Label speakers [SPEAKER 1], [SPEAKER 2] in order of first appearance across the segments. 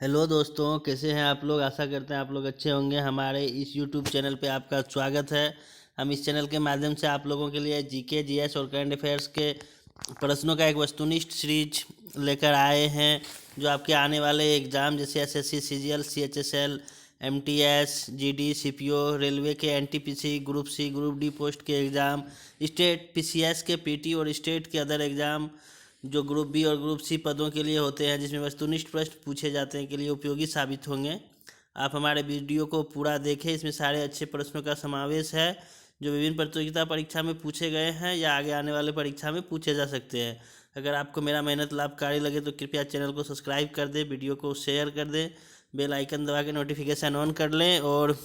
[SPEAKER 1] Hello दोस्तों, कैसे हैं आप लोग। आशा करते हैं आप लोग अच्छे होंगे। हमारे इस यूट्यूब चैनल पे आपका स्वागत है। हम इस चैनल के माध्यम से आप लोगों के लिए जीके जीएस और करंट अफेयर्स के प्रश्नों का एक वस्तुनिष्ठ सीरीज लेकर आए हैं, जो आपके आने वाले एग्ज़ाम जैसे SSC, CGL, CHSL, MTS, GD, CPO, railway के NTPC, group C, group D post के एग्ज़ाम, स्टेट पीसीएस के पीटी और स्टेट के अदर एग्ज़ाम जो ग्रुप बी और ग्रुप सी पदों के लिए होते हैं, जिसमें वस्तुनिष्ठ प्रश्न पूछे जाते हैं, के लिए उपयोगी साबित होंगे। आप हमारे वीडियो को पूरा देखें, इसमें सारे अच्छे प्रश्नों का समावेश है जो विभिन्न प्रतियोगिता परीक्षा में पूछे गए हैं या आगे आने वाले परीक्षा में पूछे जा सकते हैं। अगर आपको मेरा मेहनत लाभकारी लगे तो कृपया चैनल को सब्सक्राइब कर दें, वीडियो को शेयर कर दें, बेल आइकन दबा के नोटिफिकेशन ऑन कर लें और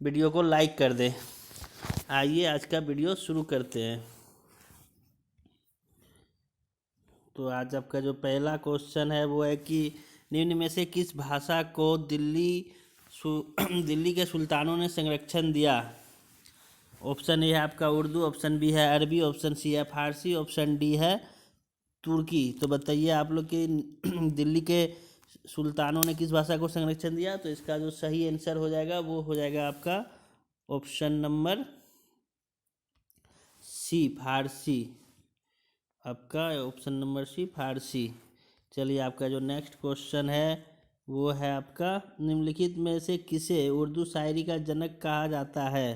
[SPEAKER 1] वीडियो को लाइक कर दें। आइए आज का वीडियो शुरू करते हैं। तो आज आपका जो पहला क्वेश्चन है वो है कि निम्न में से किस भाषा को दिल्ली के सुल्तानों ने संरक्षण दिया। ऑप्शन ए है आपका उर्दू, ऑप्शन बी है अरबी, ऑप्शन सी है फारसी, ऑप्शन डी है तुर्की। तो बताइए आप लोग कि दिल्ली के सुल्तानों ने किस भाषा को संरक्षण दिया। तो इसका जो सही आंसर हो जाएगा वो हो जाएगा आपका ऑप्शन नंबर सी, फारसी। आपका ऑप्शन नंबर सी, फारसी। चलिए आपका जो नेक्स्ट क्वेश्चन है वो है आपका निम्नलिखित में से किसे उर्दू शायरी का जनक कहा जाता है।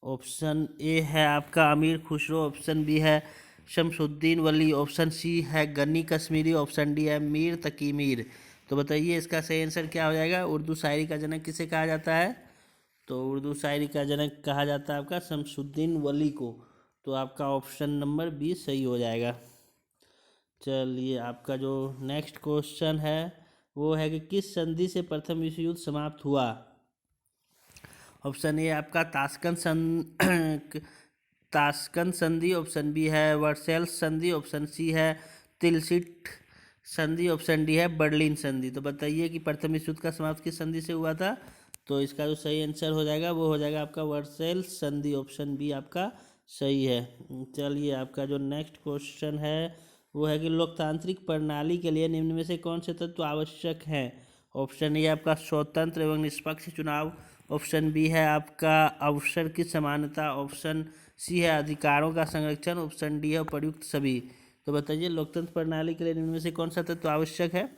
[SPEAKER 1] ऑप्शन ए है आपका अमीर खुसरो, ऑप्शन बी है शमसुद्दीन वली, ऑप्शन सी है गनी कश्मीरी, ऑप्शन डी है मीर तकी मीर। तो बताइए इसका सही आंसर क्या हो जाएगा। उर्दू शायरी का जनक किसे कहा जाता है। तो उर्दू शायरी का जनक कहा जाता है आपका शमसुद्दीन वली को। तो आपका ऑप्शन नंबर बी सही हो जाएगा। चलिए आपका जो नेक्स्ट क्वेश्चन है वो है कि किस संधि से प्रथम विश्व युद्ध समाप्त हुआ। ऑप्शन ए आपका ताशकंद संधि, ऑप्शन बी है वर्सेल्स संधि, ऑप्शन सी है तिलसिट संधि, ऑप्शन डी है बर्लिन संधि। तो बताइए कि प्रथम विश्व युद्ध का समाप्त किस संधि से हुआ था। तो इसका जो सही आंसर हो जाएगा वो हो जाएगा आपका वर्सेल्स संधि, ऑप्शन बी आपका सही है। चलिए आपका जो नेक्स्ट क्वेश्चन है वो है कि लोकतांत्रिक प्रणाली के लिए निम्न में से कौन से तत्व आवश्यक हैं। ऑप्शन ए आपका स्वतंत्र एवं निष्पक्ष चुनाव, ऑप्शन बी है आपका अवसर की समानता, ऑप्शन सी है अधिकारों का संरक्षण, ऑप्शन डी है उपयुक्त सभी। तो बताइए लोकतंत्र प्रणाली के लिए निम्न में से कौन सा तत्व आवश्यक है।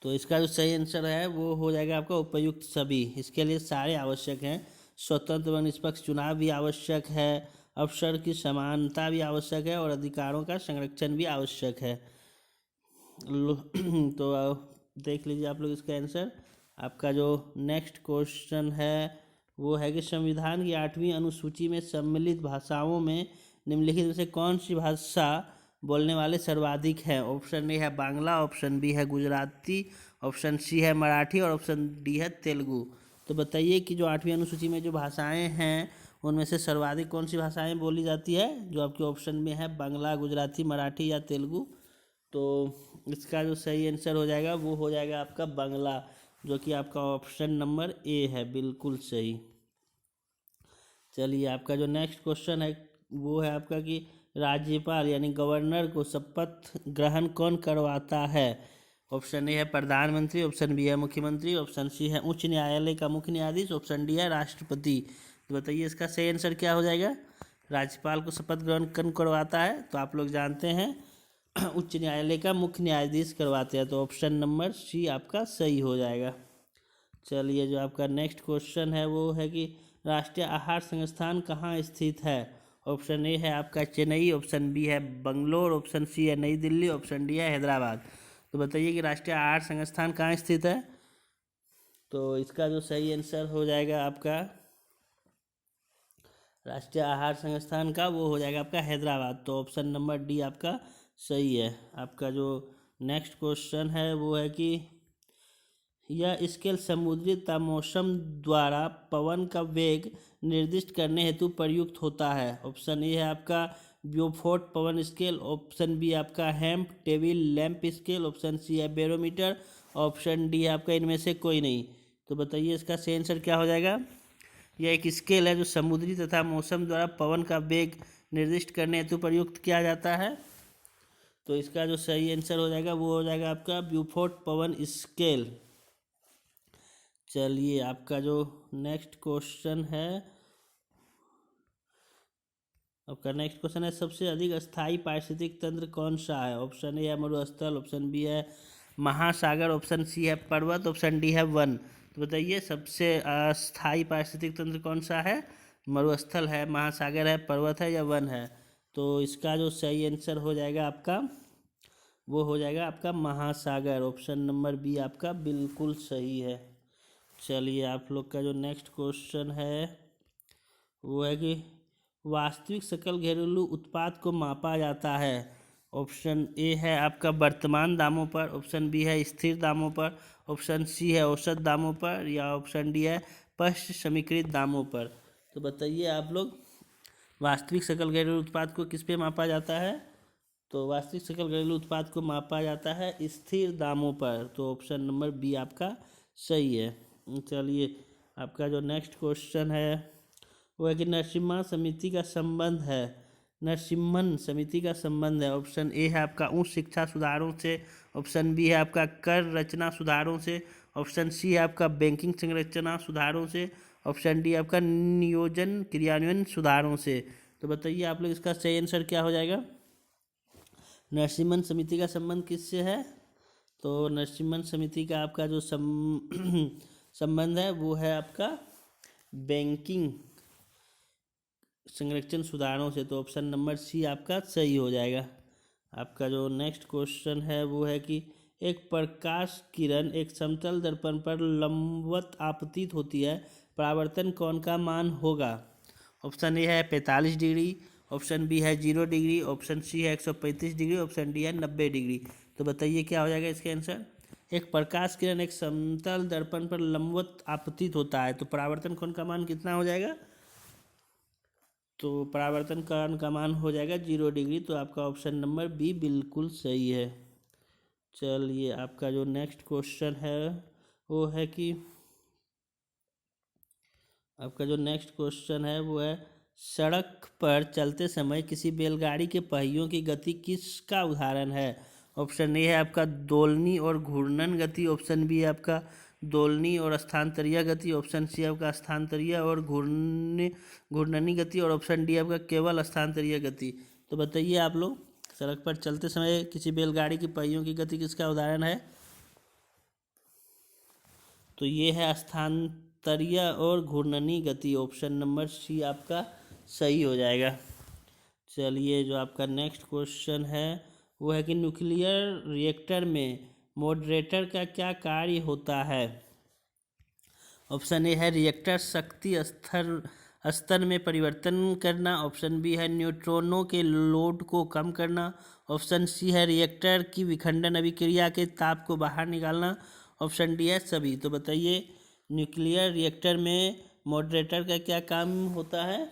[SPEAKER 1] तो इसका जो सही आंसर है वो हो जाएगा आपका उपयुक्त सभी। इसके लिए सारे आवश्यक हैं। स्वतंत्र व निष्पक्ष चुनाव भी आवश्यक है, अवसर की समानता भी आवश्यक है और अधिकारों का संरक्षण भी आवश्यक है। तो देख लीजिए आप लोग इसका आंसर। आपका जो नेक्स्ट क्वेश्चन है वो है कि संविधान की 8वीं अनुसूची में सम्मिलित भाषाओं में निम्नलिखित में से कौन सी भाषा बोलने वाले सर्वाधिक हैं। ऑप्शन ए है बांग्ला, ऑप्शन बी है गुजराती, ऑप्शन सी है मराठी और ऑप्शन डी है तेलुगु। तो बताइए कि जो 8वीं अनुसूची में जो भाषाएं हैं उनमें से सर्वाधिक कौन सी भाषाएं बोली जाती है। जो आपके ऑप्शन में है बांग्ला, गुजराती, मराठी या तेलुगु। तो इसका जो सही आंसर हो जाएगा वो हो जाएगा आपका बांग्ला, जो कि आपका ऑप्शन नंबर ए है, बिल्कुल सही। चलिए आपका जो नेक्स्ट क्वेश्चन है वो है आपका कि राज्यपाल यानी गवर्नर को शपथ ग्रहण कौन करवाता है। ऑप्शन ए है प्रधानमंत्री, ऑप्शन बी है मुख्यमंत्री, ऑप्शन सी है उच्च न्यायालय का मुख्य न्यायाधीश, ऑप्शन डी है राष्ट्रपति। तो बताइए इसका सही आंसर क्या हो जाएगा। राज्यपाल को शपथ ग्रहण कौन करवाता है। तो आप लोग जानते हैं उच्च न्यायालय का मुख्य न्यायाधीश करवाते हैं। तो ऑप्शन नंबर सी आपका सही हो जाएगा। चलिए जो आपका नेक्स्ट क्वेश्चन है वो है कि राष्ट्रीय आहार संस्थान कहाँ स्थित है। ऑप्शन ए है आपका चेन्नई, ऑप्शन बी है बंगलोर, ऑप्शन सी है नई दिल्ली, ऑप्शन डी है हैदराबाद। तो बताइए कि राष्ट्रीय आहार संस्थान कहाँ स्थित है। तो इसका जो सही आंसर हो जाएगा आपका राष्ट्रीय आहार संस्थान का वो हो जाएगा आपका हैदराबाद। तो ऑप्शन नंबर डी आपका सही है। आपका जो नेक्स्ट क्वेश्चन है वो है कि यह स्केल समुद्री तापमौसम द्वारा पवन का वेग निर्दिष्ट करने हेतु प्रयुक्त होता है। ऑप्शन ए है आपका ब्यूफोर्ट पवन स्केल, ऑप्शन बी आपका हैम्प table lamp scale, option C है बैरोमीटर, ऑप्शन डी है आपका इनमें से कोई नहीं। तो बताइए इसका सही आंसर क्या हो जाएगा। यह एक स्केल है जो समुद्री तथा मौसम द्वारा पवन का वेग निर्दिष्ट करने हेतु प्रयुक्त किया जाता है। तो इसका जो सही आंसर हो जाएगा वो हो जाएगा आपका ब्यूफोर्ट पवन स्केल। चलिए आपका जो नेक्स्ट क्वेश्चन है, आपका नेक्स्ट क्वेश्चन है सबसे अधिक स्थायी पारिस्थितिक तंत्र कौन सा है? ऑप्शन ए है मरुस्थल, ऑप्शन बी है महासागर, ऑप्शन सी है पर्वत, ऑप्शन डी है वन। तो बताइए सबसे अस्थायी पारिस्थितिक तंत्र कौन सा है? मरुस्थल है, महासागर है, पर्वत है या वन है? तो इसका जो सही आंसर हो जाएगा आपका वो हो जाएगा आपका महासागर। ऑप्शन नंबर बी आपका बिल्कुल सही है। चलिए आप लोग का जो नेक्स्ट क्वेश्चन है वो है कि वास्तविक सकल घरेलू उत्पाद को मापा जाता है। ऑप्शन ए है आपका वर्तमान दामों पर, ऑप्शन बी है स्थिर दामों पर, ऑप्शन सी है औसत दामों पर या ऑप्शन डी है पश्च समीकृत दामों पर। तो बताइए आप लोग वास्तविक सकल घरेलू उत्पाद को किस पे मापा जाता है? तो वास्तविक सकल घरेलू उत्पाद को मापा जाता है स्थिर दामों पर। तो ऑप्शन नंबर बी आपका सही है। चलिए आपका जो नेक्स्ट क्वेश्चन है वो है कि नरसिम्हा समिति का संबंध है, नरसिम्हन समिति का संबंध है। ऑप्शन ए है आपका उच्च शिक्षा सुधारों से, ऑप्शन बी है आपका कर रचना सुधारों से, ऑप्शन सी है आपका बैंकिंग संरचना सुधारों से, ऑप्शन डी आपका नियोजन क्रियान्वयन सुधारों से। तो बताइए आप लोग इसका सही आंसर क्या हो जाएगा? नरसिम्हन समिति का संबंध किससे है? तो नरसिम्हन समिति का आपका जो संबंध है वो है आपका बैंकिंग संरक्षण सुधारों से। तो ऑप्शन नंबर सी आपका सही हो जाएगा। आपका जो नेक्स्ट क्वेश्चन है वो है कि एक प्रकाश किरण एक समतल दर्पण पर लंबवत आपतित होती है, परावर्तन कोण का मान होगा? ऑप्शन ए है 45 डिग्री, ऑप्शन बी है 0 डिग्री, ऑप्शन सी है 135 डिग्री, ऑप्शन डी है 90 डिग्री। तो बताइए क्या हो जाएगा इसका आंसर? एक प्रकाश किरण एक समतल दर्पण पर लंबवत आपतित होता है तो परावर्तन कोण का मान कितना हो जाएगा? तो परावर्तन कोण का मान हो जाएगा 0 डिग्री। तो आपका ऑप्शन नंबर बी बिल्कुल सही है। चलिए आपका जो नेक्स्ट क्वेश्चन है वो है कि आपका जो नेक्स्ट क्वेश्चन है वो है सड़क पर चलते समय किसी बैलगाड़ी के पहियों की गति किसका उदाहरण है? ऑप्शन ए है आपका दोलनी और घूर्णन गति, ऑप्शन बी है आपका दोलनी और स्थानांतरीय गति, ऑप्शन सी आपका स्थानांतरीय और घूर्णनी गति और ऑप्शन डी आपका केवल स्थानांतरीय गति। तो बताइए आप लोग सड़क पर चलते समय किसी बैलगाड़ी की पहियों की गति किसका उदाहरण है? तो ये है स्थानांतरीय और घूर्णनी गति। ऑप्शन नंबर सी आपका सही हो जाएगा। चलिए जो आपका नेक्स्ट क्वेश्चन है वो है कि न्यूक्लियर रिएक्टर में मॉडरेटर का क्या कार्य होता है? ऑप्शन ए है रिएक्टर शक्ति स्तर में परिवर्तन करना, ऑप्शन बी है न्यूट्रॉनों के लोड को कम करना, ऑप्शन सी है रिएक्टर की विखंडन अभिक्रिया के ताप को बाहर निकालना, ऑप्शन डी है सभी। तो बताइए न्यूक्लियर रिएक्टर में मॉडरेटर का क्या काम होता है?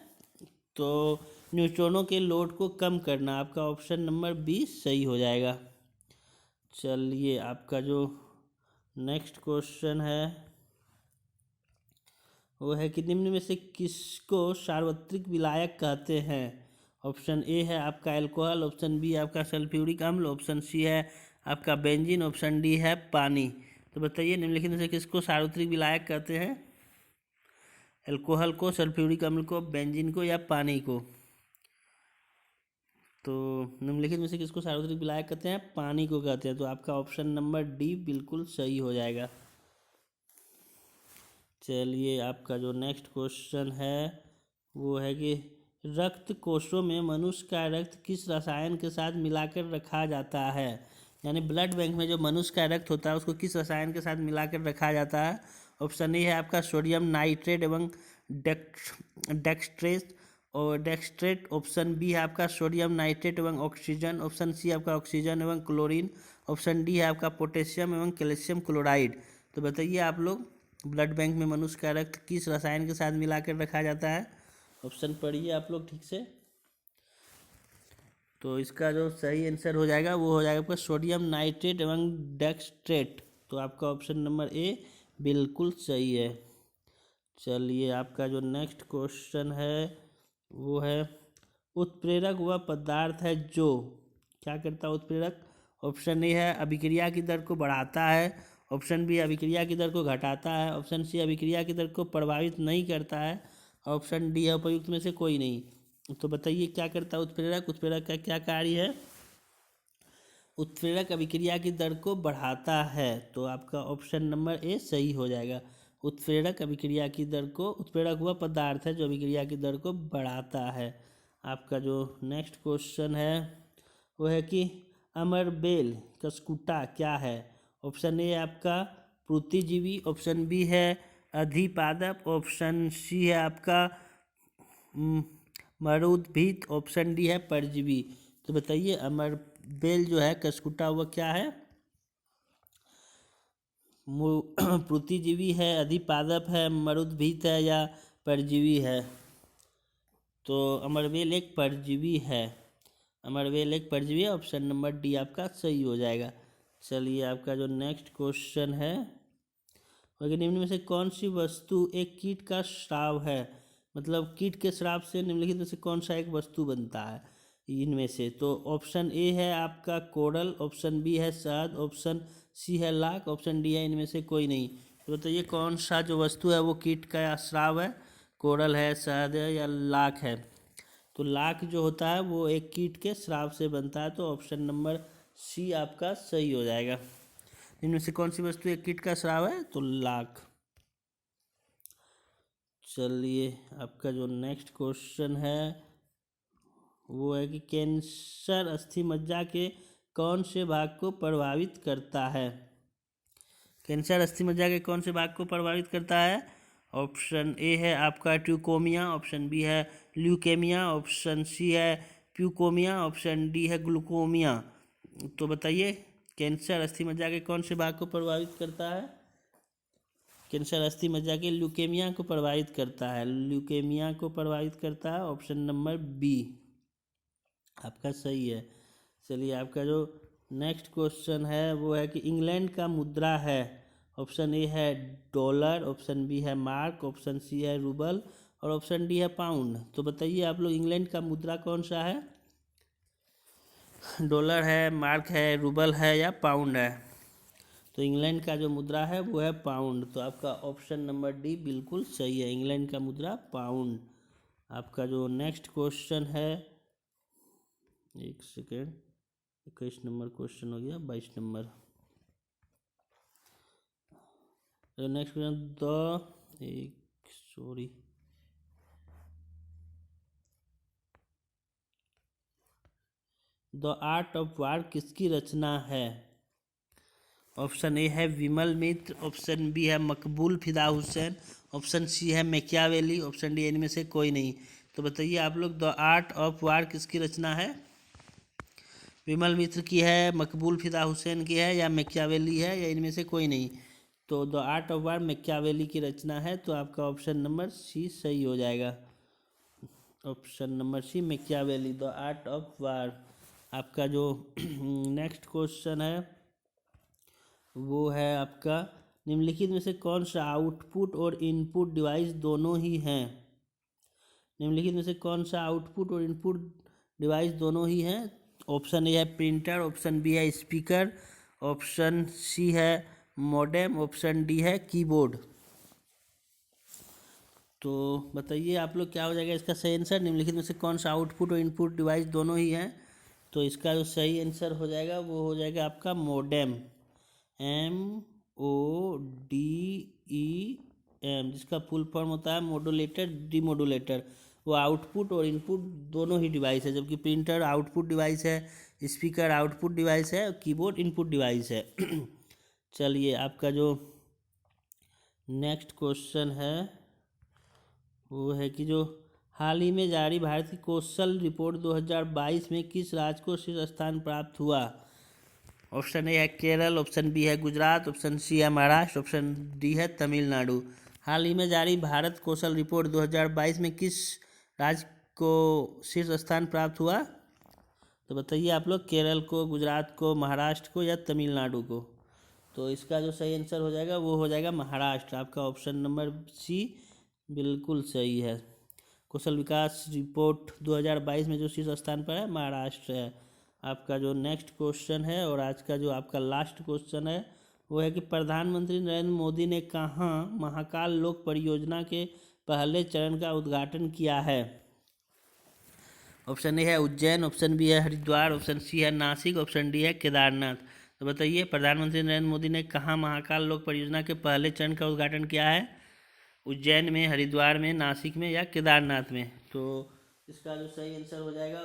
[SPEAKER 1] तो न्यूट्रॉनों के लोड को कम करना। आपका ऑप्शन नंबर बी सही हो जाएगा। चलिए आपका जो नेक्स्ट क्वेश्चन है वो है कि निम्न में से किसको सार्वत्रिक विलायक कहते हैं? ऑप्शन ए है आपका एल्कोहल, ऑप्शन बी आपका सल्फ्यूरिक अम्ल, ऑप्शन सी है आपका बेंजीन, ऑप्शन डी है पानी। तो बताइए निम्नलिखित में से किसको सार्वत्रिक विलायक कहते हैं? एल्कोहल को, सल्फ्यूरिक अम्ल को, बेंजीन को या पानी को? तो निम्नलिखित में से किसको सार्वत्रिक विलायक कहते हैं? पानी को कहते हैं। तो आपका ऑप्शन नंबर डी बिल्कुल सही हो जाएगा। चलिए आपका जो नेक्स्ट क्वेश्चन है वो है कि रक्त कोशों में मनुष्य का रक्त किस रसायन के साथ मिलाकर रखा जाता है? यानी ब्लड बैंक में जो मनुष्य का रक्त होता है उसको किस रसायन के साथ मिलाकर रखा जाता है? ऑप्शन ए है आपका सोडियम नाइट्रेट एवं डेक्सट्रेट, ऑप्शन बी है आपका सोडियम नाइट्रेट एवं ऑक्सीजन, ऑप्शन सी आपका ऑक्सीजन एवं क्लोरीन, ऑप्शन डी है आपका पोटेशियम एवं कैल्शियम क्लोराइड। तो बताइए आप लोग ब्लड बैंक में मनुष्य का रक्त किस रसायन के साथ मिलाकर रखा जाता है? ऑप्शन पढ़िए आप लोग ठीक से। तो इसका जो सही आंसर हो जाएगा वो हो जाएगा आपका सोडियम नाइट्रेट एवं डेक्सट्रेट। तो आपका ऑप्शन नंबर ए बिल्कुल सही है। चलिए आपका जो नेक्स्ट क्वेश्चन है वो है उत्प्रेरक वह पदार्थ है जो क्या करता है उत्प्रेरक? ऑप्शन ए है अभिक्रिया की दर को बढ़ाता है, ऑप्शन बी अभिक्रिया की दर को घटाता है, ऑप्शन सी अभिक्रिया की दर को प्रभावित नहीं करता है, ऑप्शन डी है उपयुक्त में से कोई नहीं। तो बताइए क्या करता है उत्प्रेरक? उत्प्रेरक का क्या कार्य है? उत्प्रेरक अभिक्रिया की दर को बढ़ाता है, तो आपका ऑप्शन नंबर ए सही हो जाएगा। उत्प्रेरक अभिक्रिया की दर को, उत्प्रेरक वह पदार्थ है जो अभिक्रिया की दर को बढ़ाता है। आपका जो नेक्स्ट क्वेश्चन है वो है कि अमरबेल कस्कुटा क्या है? ऑप्शन ए आपका प्रोतिजीवी, ऑप्शन बी है अधिपादप, ऑप्शन सी है आपका मरुद्भिद, ऑप्शन डी है परजीवी। तो बताइए अमरबेल जो है कस्कुटा वह क्या है? प्रोतिजीवी है, अधिपादप है, मरुद्भिद है या परजीवी है? तो अमरबेल एक परजीवी है। अमरबेल एक परजीवी है, ऑप्शन नंबर डी आपका सही हो जाएगा। चलिए आपका जो नेक्स्ट क्वेश्चन है वह निम्न में से कौन सी वस्तु एक कीट का स्राव है? मतलब कीट के श्राप से निम्नलिखित में से कौन सा एक वस्तु बनता है इनमें से? तो ऑप्शन ए है आपका कोरल, ऑप्शन बी है शहद, ऑप्शन सी है लाख, ऑप्शन डी है इनमें से कोई नहीं। तो बताइए कौन सा जो वस्तु है वो कीट का श्राव है? कोरल है, शहद है या लाख है? तो लाख जो होता है वो एक कीट के श्राप से बनता है, तो ऑप्शन नंबर सी आपका सही हो जाएगा। इनमें से कौन सी वस्तु एक कीट का श्राव है? तो लाख। चलिए आपका जो नेक्स्ट क्वेश्चन है वो है कि कैंसर अस्थि मज्जा के कौन से भाग को प्रभावित करता है? कैंसर अस्थि मज्जा के कौन से भाग को प्रभावित करता है? ऑप्शन ए है आपका ट्यूकोमिया, ऑप्शन बी है ल्यूकेमिया, ऑप्शन सी है प्यूकोमिया, ऑप्शन डी है ग्लूकोमिया। तो बताइए कैंसर अस्थि मज्जा के कौन से भाग को प्रभावित करता है? कैंसर अस्थि मज्जा के ल्यूकेमिया को प्रभावित करता है, ल्यूकेमिया को प्रभावित करता है, ऑप्शन नंबर बी आपका सही है। चलिए आपका जो नेक्स्ट क्वेश्चन है वो है कि इंग्लैंड का मुद्रा है। ऑप्शन ए है डॉलर, ऑप्शन बी है मार्क, ऑप्शन सी है रूबल और ऑप्शन डी है पाउंड। तो बताइए आप लोग इंग्लैंड का मुद्रा कौन सा है? डॉलर है, मार्क है, रूबल है या पाउंड है? तो इंग्लैंड का जो मुद्रा है वो है पाउंड। तो आपका ऑप्शन नंबर डी बिल्कुल सही है, इंग्लैंड का मुद्रा पाउंड। आपका जो नेक्स्ट क्वेश्चन है, एक सेकेंड, 21 नंबर क्वेश्चन हो गया, 22 नंबर। तो next question the art of वार किसकी रचना है? ऑप्शन ए है विमल मित्र, ऑप्शन बी है मकबूल फिदा हुसैन, ऑप्शन सी है मैकियावेली, ऑप्शन डी इनमें से कोई नहीं। तो बताइए आप लोग द आर्ट ऑफ वार किसकी रचना है? विमल मित्र की है, मकबूल फिदा हुसैन की है या मैकियावेली है या इनमें से कोई नहीं? तो the art of war Machiavelli की रचना है, तो आपका ऑप्शन नंबर सी सही हो जाएगा। Option number C Machiavelli, the art of war. आपका जो नेक्स्ट क्वेश्चन है वो है आपका निम्नलिखित में से कौन सा आउटपुट और इनपुट डिवाइस दोनों ही हैं? निम्नलिखित में से कौन सा आउटपुट और इनपुट डिवाइस दोनों ही हैं? ऑप्शन ए है प्रिंटर, ऑप्शन बी है स्पीकर, ऑप्शन सी है मॉडेम, ऑप्शन डी है कीबोर्ड। तो बताइए आप लोग क्या हो जाएगा इसका सही आंसर? निम्नलिखित में से कौन सा आउटपुट और इनपुट डिवाइस दोनों ही हैं? तो इसका जो सही आंसर हो जाएगा वो हो जाएगा आपका मॉडेम, MODEM, जिसका फुल फॉर्म होता है मॉड्यूलेटर डीमॉड्यूलेटर। वो आउटपुट और इनपुट दोनों ही डिवाइस है, जबकि प्रिंटर आउटपुट डिवाइस है, स्पीकर आउटपुट डिवाइस है और कीबोर्ड इनपुट डिवाइस है। चलिए आपका जो नेक्स्ट क्वेश्चन है वो है कि जो हाल ही में जारी भारतीय कौशल रिपोर्ट 2022 में किस राज्य को शीर्ष स्थान प्राप्त हुआ? ऑप्शन ए है केरल, ऑप्शन बी है गुजरात, ऑप्शन सी है महाराष्ट्र, ऑप्शन डी है तमिलनाडु। हाल ही में जारी भारत कौशल रिपोर्ट 2022 में किस राज्य को शीर्ष स्थान प्राप्त हुआ? तो बताइए आप लोग केरल को, गुजरात को, महाराष्ट्र को या तमिलनाडु को? तो इसका जो सही आंसर हो जाएगा वो हो जाएगा महाराष्ट्र। आपका ऑप्शन नंबर सी बिल्कुल सही है। कौशल विकास रिपोर्ट 2022 में जो शीर्ष स्थान पर है महाराष्ट्र है। आपका जो नेक्स्ट क्वेश्चन है और आज का जो आपका लास्ट क्वेश्चन है वो है कि प्रधानमंत्री नरेंद्र मोदी ने कहाँ महाकाल लोक परियोजना के पहले चरण का उद्घाटन किया है? ऑप्शन ए है उज्जैन, ऑप्शन बी है हरिद्वार, ऑप्शन सी है नासिक, ऑप्शन डी है केदारनाथ। तो बताइए प्रधानमंत्री नरेंद्र मोदी ने कहाँ महाकाल लोक परियोजना के पहले चरण का उद्घाटन किया है? उज्जैन में, हरिद्वार में, नासिक में या केदारनाथ में? तो इसका जो सही आंसर हो जाएगा,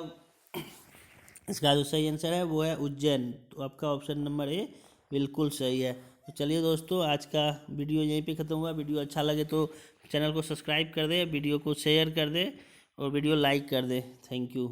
[SPEAKER 1] इसका जो सही आंसर है वो है उज्जैन। तो आपका ऑप्शन नंबर ए बिल्कुल सही है। तो चलिए दोस्तों, आज का वीडियो यहीं पे ख़त्म हुआ। वीडियो अच्छा लगे तो चैनल को सब्सक्राइब कर दे, वीडियो को शेयर कर दे और वीडियो लाइक कर दे। Thank you.